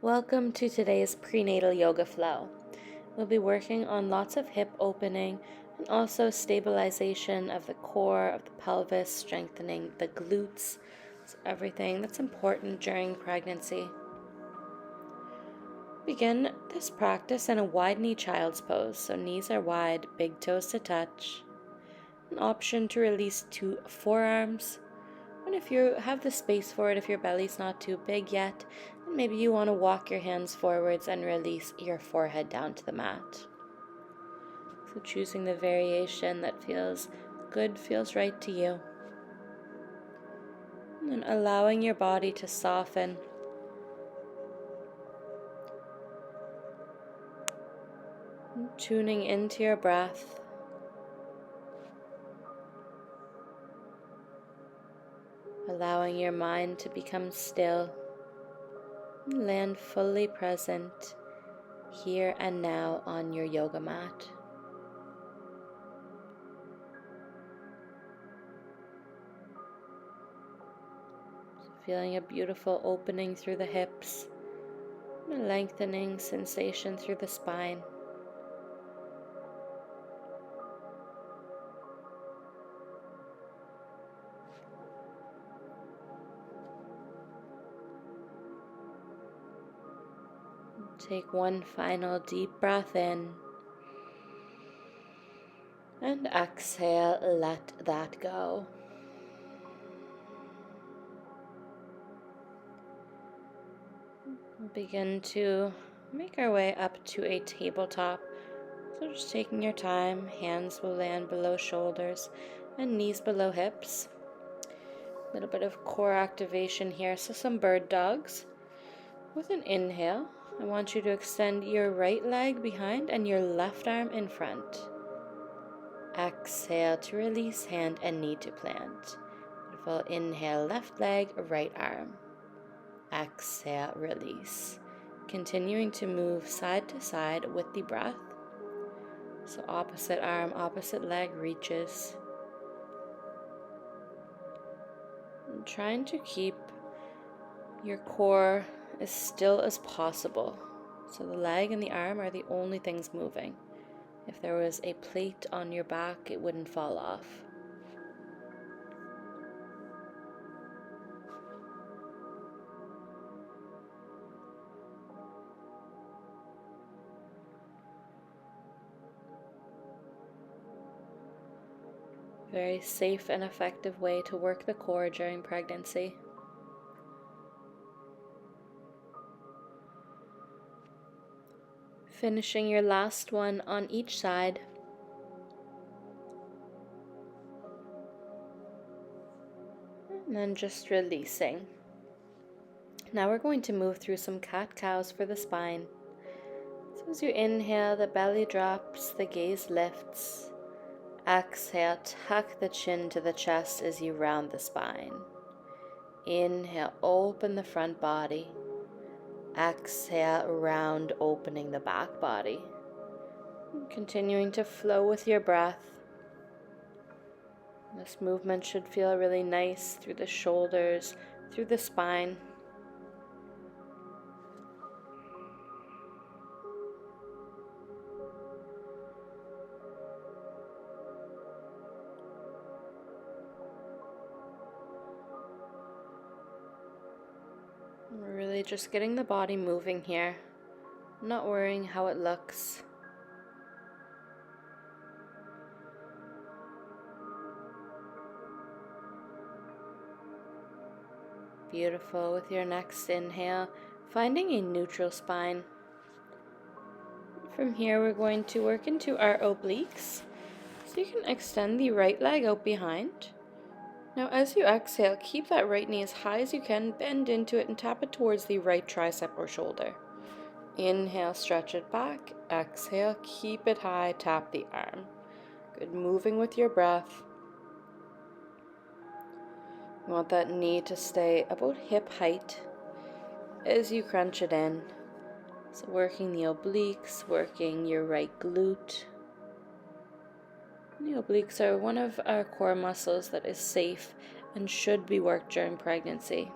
Welcome to today's prenatal yoga flow. We'll be working on lots of hip opening and also stabilization of the core of the pelvis, strengthening the glutes, so everything that's important during pregnancy. Begin this practice in a wide knee child's pose, so knees are wide, big toes to touch. An option to release 2 forearms. And if you have the space for it, if your belly's not too big yet, then maybe you want to walk your hands forwards and release your forehead down to the mat. So choosing the variation that feels good, feels right to you. And then allowing your body to soften. And tuning into your breath. Allowing your mind to become still and land fully present here and now on your yoga mat. So feeling a beautiful opening through the hips, and a lengthening sensation through the spine. Take one final deep breath in and exhale, let that go. We'll begin to make our way up to a tabletop. So just taking your time, hands will land below shoulders and knees below hips. A little bit of core activation here, so some bird dogs. With an inhale, I want you to extend your right leg behind and your left arm in front. Exhale to release, hand and knee to plant. Beautiful. Inhale, left leg, right arm. Exhale, release. Continuing to move side to side with the breath. So opposite arm, opposite leg reaches. And trying to keep your core as still as possible. So the leg and the arm are the only things moving. If there was a plate on your back, it wouldn't fall off. Very safe and effective way to work the core during pregnancy. Finishing your last one on each side. And then just releasing. Now we're going to move through some cat-cows for the spine. So as you inhale, the belly drops, the gaze lifts. Exhale, tuck the chin to the chest as you round the spine. Inhale, open the front body. Exhale, round, opening the back body. Continuing to flow with your breath. This movement should feel really nice through the shoulders, through the spine. We're really just getting the body moving here, not worrying how it looks. Beautiful. With your next inhale, finding a neutral spine. From here, we're going to work into our obliques. So you can extend the right leg out behind. Now as you exhale, keep that right knee as high as you can, bend into it and tap it towards the right tricep or shoulder. Inhale, stretch it back. Exhale, keep it high, tap the arm. Good, moving with your breath. You want that knee to stay about hip height as you crunch it in. So working the obliques, working your right glute. The obliques are one of our core muscles that is safe and should be worked during pregnancy.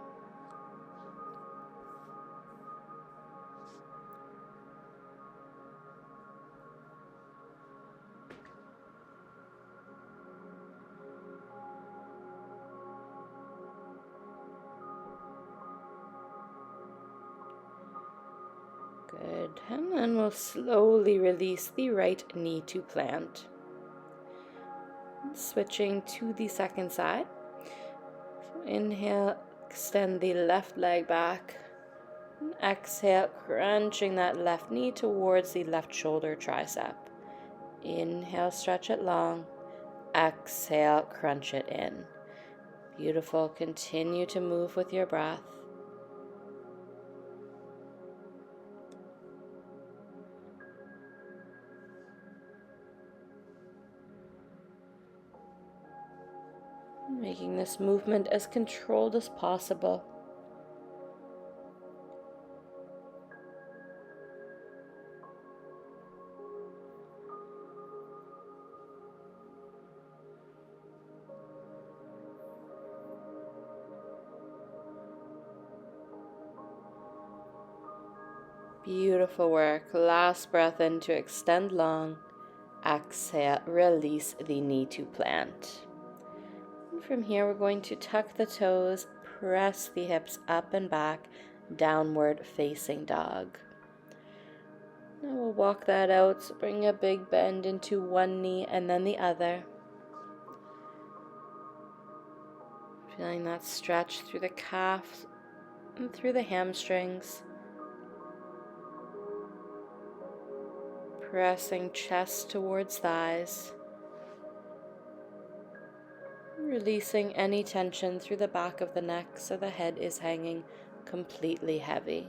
Good. And then we'll slowly release the right knee to plant. Switching to the second side. So inhale, extend the left leg back. And exhale, crunching that left knee towards the left shoulder tricep. Inhale, stretch it long. Exhale, crunch it in. Beautiful. Continue to move with your breath. Making this movement as controlled as possible. Beautiful work. Last breath in to extend long. Exhale, release the knee to plant. And from here, we're going to tuck the toes, press the hips up and back, downward facing dog. Now we'll walk that out, so bring a big bend into one knee and then the other. Feeling that stretch through the calves and through the hamstrings. Pressing chest towards thighs. Releasing any tension through the back of the neck so the head is hanging completely heavy.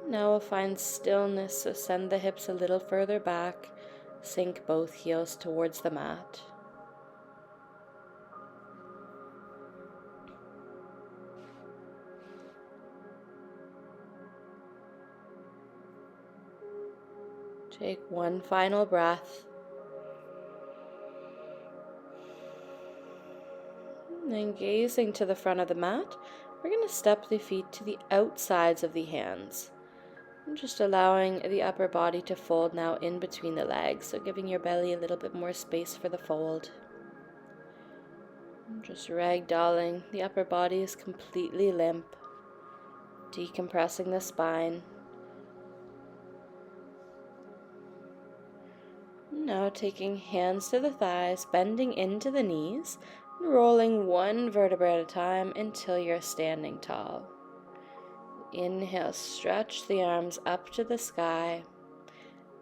Now we'll find stillness, so send the hips a little further back. Sink both heels towards the mat. Take one final breath. And then gazing to the front of the mat, we're going to step the feet to the outsides of the hands. And just allowing the upper body to fold now in between the legs, so giving your belly a little bit more space for the fold. And just ragdolling, the upper body is completely limp, decompressing the spine. Now taking hands to the thighs, bending into the knees, and rolling one vertebra at a time until you're standing tall. Inhale, stretch the arms up to the sky.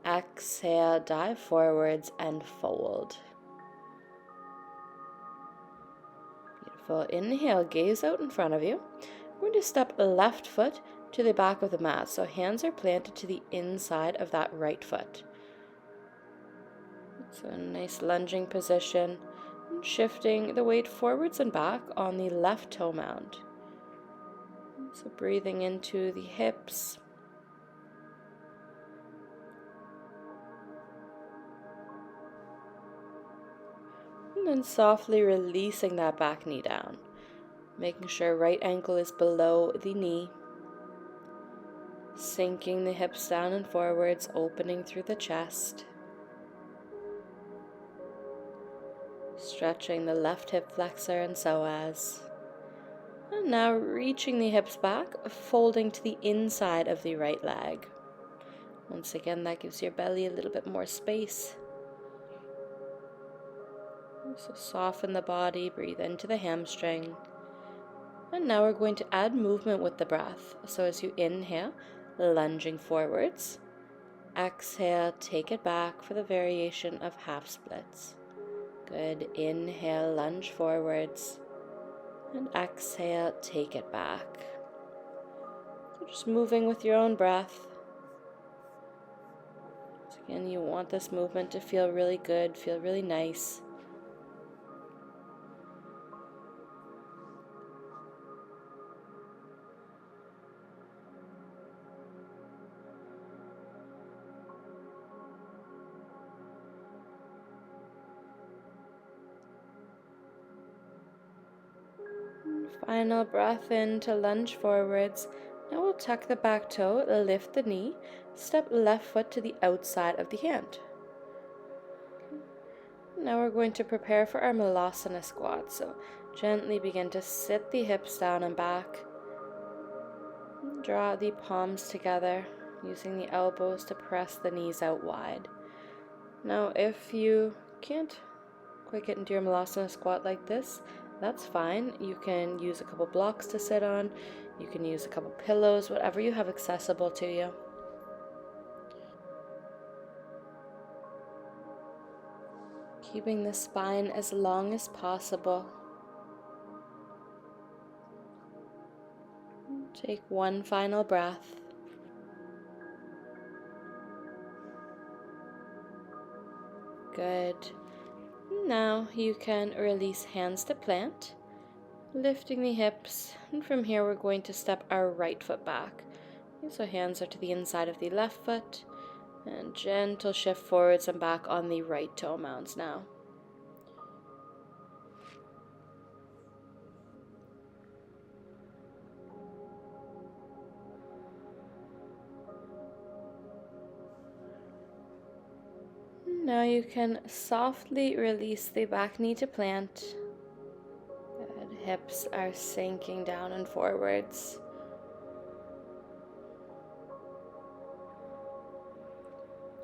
Exhale, dive forwards and fold. Beautiful. Inhale, gaze out in front of you. We're going to step left foot to the back of the mat, so hands are planted to the inside of that right foot. So a nice lunging position, and shifting the weight forwards and back on the left toe mound. So breathing into the hips. And then softly releasing that back knee down. Making sure right ankle is below the knee. Sinking the hips down and forwards, opening through the chest. Stretching the left hip flexor and psoas. And now reaching the hips back, folding to the inside of the right leg. Once again, that gives your belly a little bit more space. So soften the body, breathe into the hamstring. And now we're going to add movement with the breath. So as you inhale, lunging forwards. Exhale, take it back for the variation of half splits. Good. Inhale, lunge forwards. And exhale, take it back. So just moving with your own breath. So again, you want this movement to feel really good, feel really nice. Final breath in to lunge forwards. Now we'll tuck the back toe, lift the knee, step left foot to the outside of the hand. Now we're going to prepare for our Malasana squat. So gently begin to sit the hips down and back. Draw the palms together, using the elbows to press the knees out wide. Now, if you can't quite get into your Malasana squat like this, that's fine. You can use a couple blocks to sit on. You can use a couple pillows, whatever you have accessible to you. Keeping the spine as long as possible. Take one final breath. Good. Now you can release hands to plant, lifting the hips, and from here we're going to step our right foot back. Okay, so hands are to the inside of the left foot, and gentle shift forwards and back on the right toe mounds now. Now you can softly release the back knee to plant. Good. Hips are sinking down and forwards.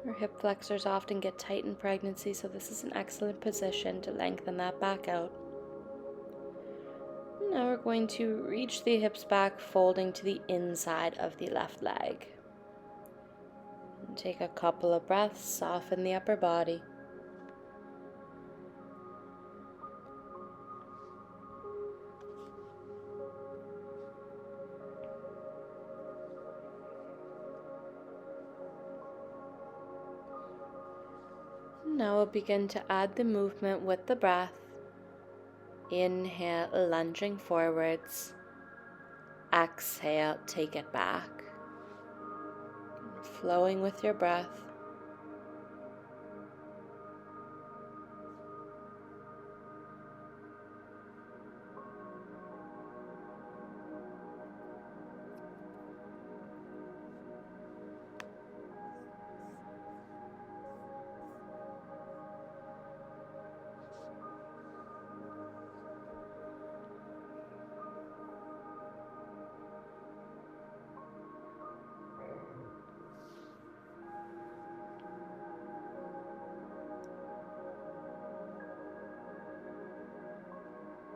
Our hip flexors often get tight in pregnancy, so this is an excellent position to lengthen that back out. Now we're going to reach the hips back, folding to the inside of the left leg. And take a couple of breaths, soften the upper body. Now we'll begin to add the movement with the breath. Inhale, lunging forwards. Exhale, take it back. Flowing with your breath.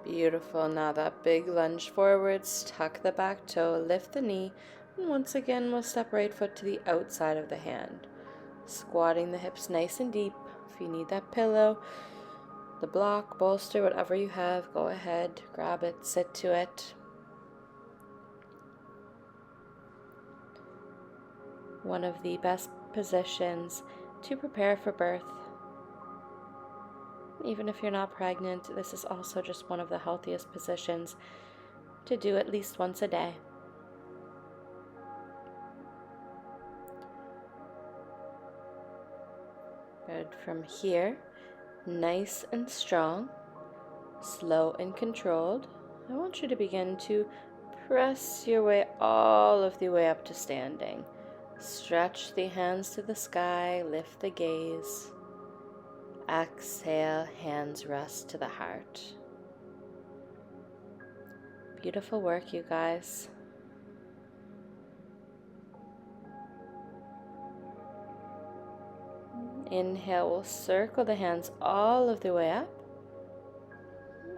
Beautiful. Now that big lunge forwards, tuck the back toe, lift the knee, and once again we'll step right foot to the outside of the hand. Squatting the hips nice and deep. If you need that pillow, the block, bolster, whatever you have, go ahead, grab it, sit to it. One of the best positions to prepare for birth. Even if you're not pregnant, this is also just one of the healthiest positions to do at least once a day. Good. From here, nice and strong, slow and controlled, I want you to begin to press your way all of the way up to standing. Stretch the hands to the sky, lift the gaze. Exhale, hands rest to the heart. Beautiful work, you guys. Inhale, we'll circle the hands all of the way up.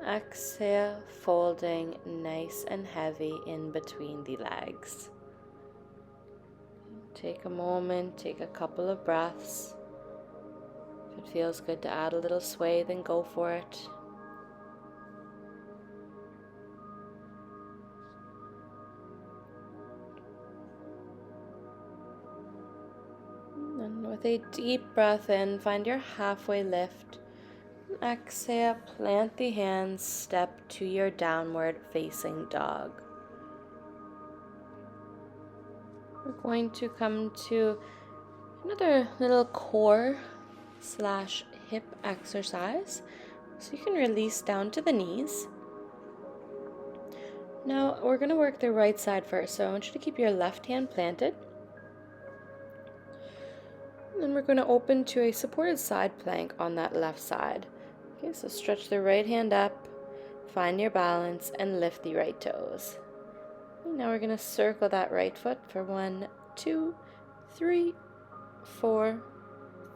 Exhale, folding nice and heavy in between the legs. Take a moment, take a couple of breaths. If it feels good to add a little sway, then go for it. And with a deep breath in, find your halfway lift. Exhale, plant the hands, step to your downward facing dog. We're going to come to another little core / hip exercise, so you can release down to the knees. Now we're going to work the right side first, so I want you to keep your left hand planted, and then we're going to open to a supported side plank on that left side. Okay, so stretch the right hand up, find your balance, and lift the right toes. Now we're going to circle that right foot for 1, 2, 3, 4,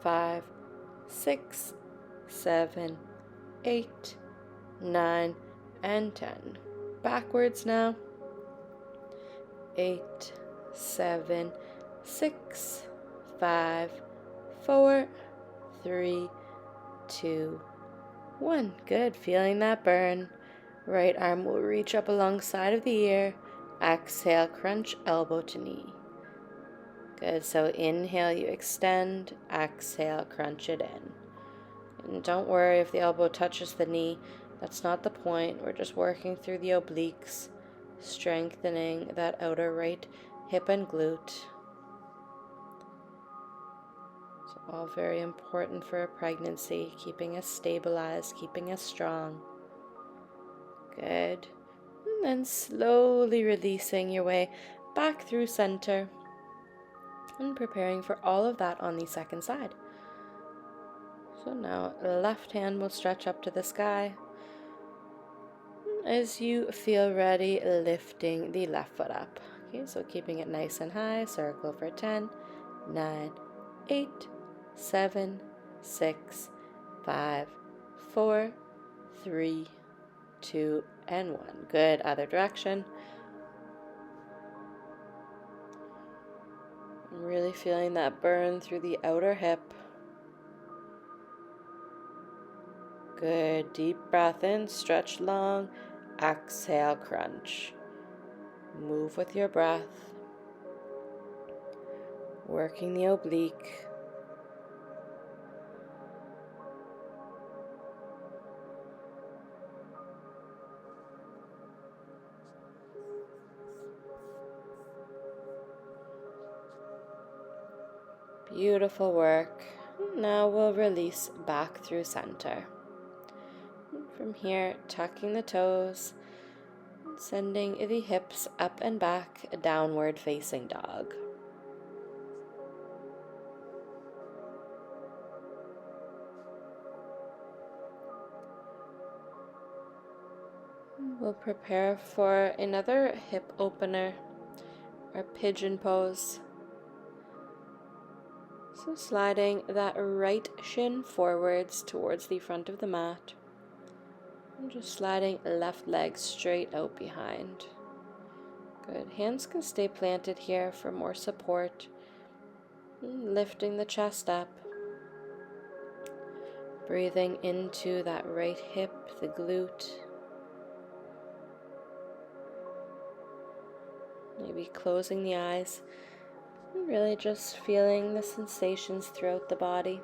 5, 6, 7, 8, 9, and 10. Backwards now. 8, 7, 6, 5, 4, 3, 2, 1. Good. Feeling that burn. Right arm will reach up alongside of the ear. Exhale, crunch elbow to knee. Good. So inhale, you extend. Exhale, crunch it in. And don't worry if the elbow touches the knee. That's not the point. We're just working through the obliques, strengthening that outer right hip and glute. So all very important for a pregnancy, keeping us stabilized, keeping us strong. Good. And then slowly releasing your way back through center and preparing for all of that on the second side. So now left hand will stretch up to the sky. As you feel ready, lifting the left foot up. Okay, so keeping it nice and high, circle for 10, 9, 8, 7, 6, 5, 4, 3, 2, and 1. Good. Other direction. I'm really feeling that burn through the outer hip. Good. Deep breath in, stretch long. Exhale, crunch. Move with your breath. Working the oblique. Beautiful work. Now we'll release back through center. From here, tucking the toes, sending the hips up and back, a downward facing dog. We'll prepare for another hip opener, or pigeon pose. So sliding that right shin forwards towards the front of the mat. And just sliding left leg straight out behind. Good. Hands can stay planted here for more support. And lifting the chest up. Breathing into that right hip, the glute. Maybe closing the eyes. And really just feeling the sensations throughout the body.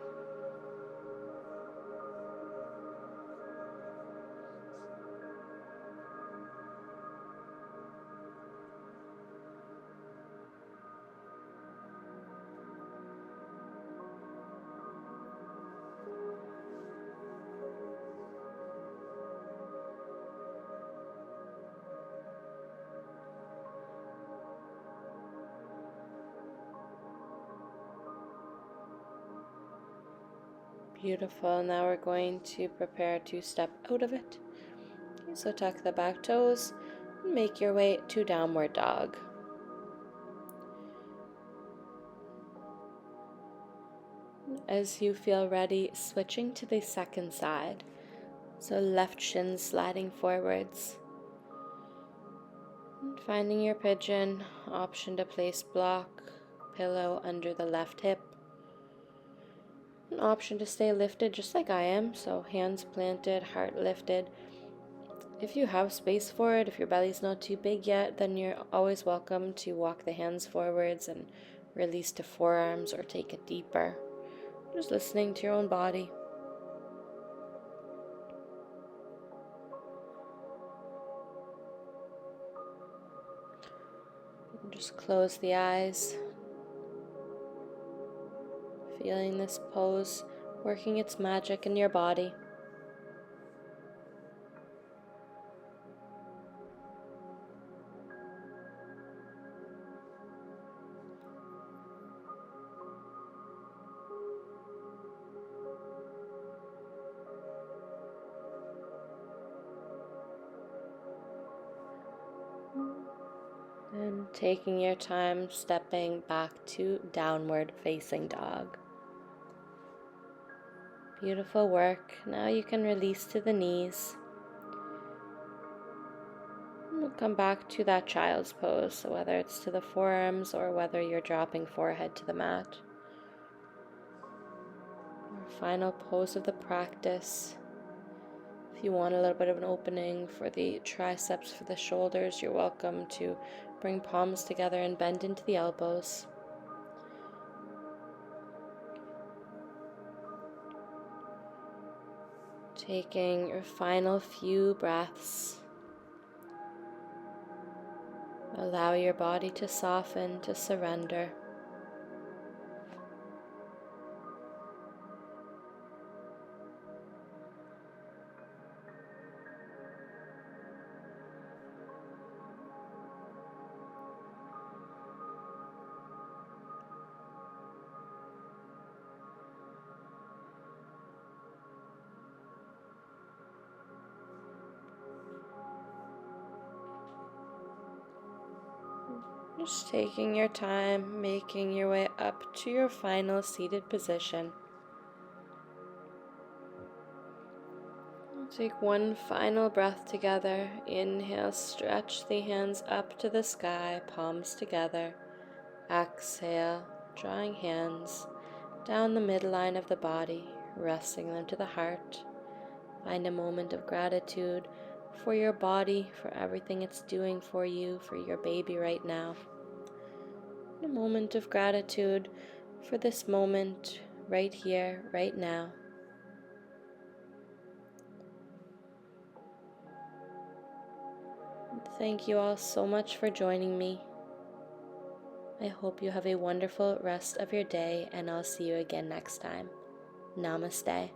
Beautiful. Now we're going to prepare to step out of it. Okay, so tuck the back toes and make your way to downward dog. As you feel ready, switching to the second side. So left shin sliding forwards. And finding your pigeon, option to place block, pillow under the left hip. An option to stay lifted just like I am, so hands planted, heart lifted. If you have space for it, if your belly's not too big yet, then you're always welcome to walk the hands forwards and release to forearms or take it deeper. Just listening to your own body. And just close the eyes. Feeling this pose working its magic in your body. Taking your time, stepping back to downward facing dog. Beautiful work. Now you can release to the knees. We'll come back to that child's pose, so whether it's to the forearms or whether you're dropping forehead to the mat. Our final pose of the practice. If you want a little bit of an opening for the triceps, for the shoulders, you're welcome to bring palms together and bend into the elbows. Taking your final few breaths. Allow your body to soften, to surrender. Just taking your time, making your way up to your final seated position. Take one final breath together. Inhale, stretch the hands up to the sky, palms together. Exhale, drawing hands down the midline of the body, resting them to the heart. Find a moment of gratitude for your body, for everything it's doing for you, for your baby right now. A moment of gratitude for this moment, right here, right now. Thank you all so much for joining me. I hope you have a wonderful rest of your day, and I'll see you again next time. Namaste.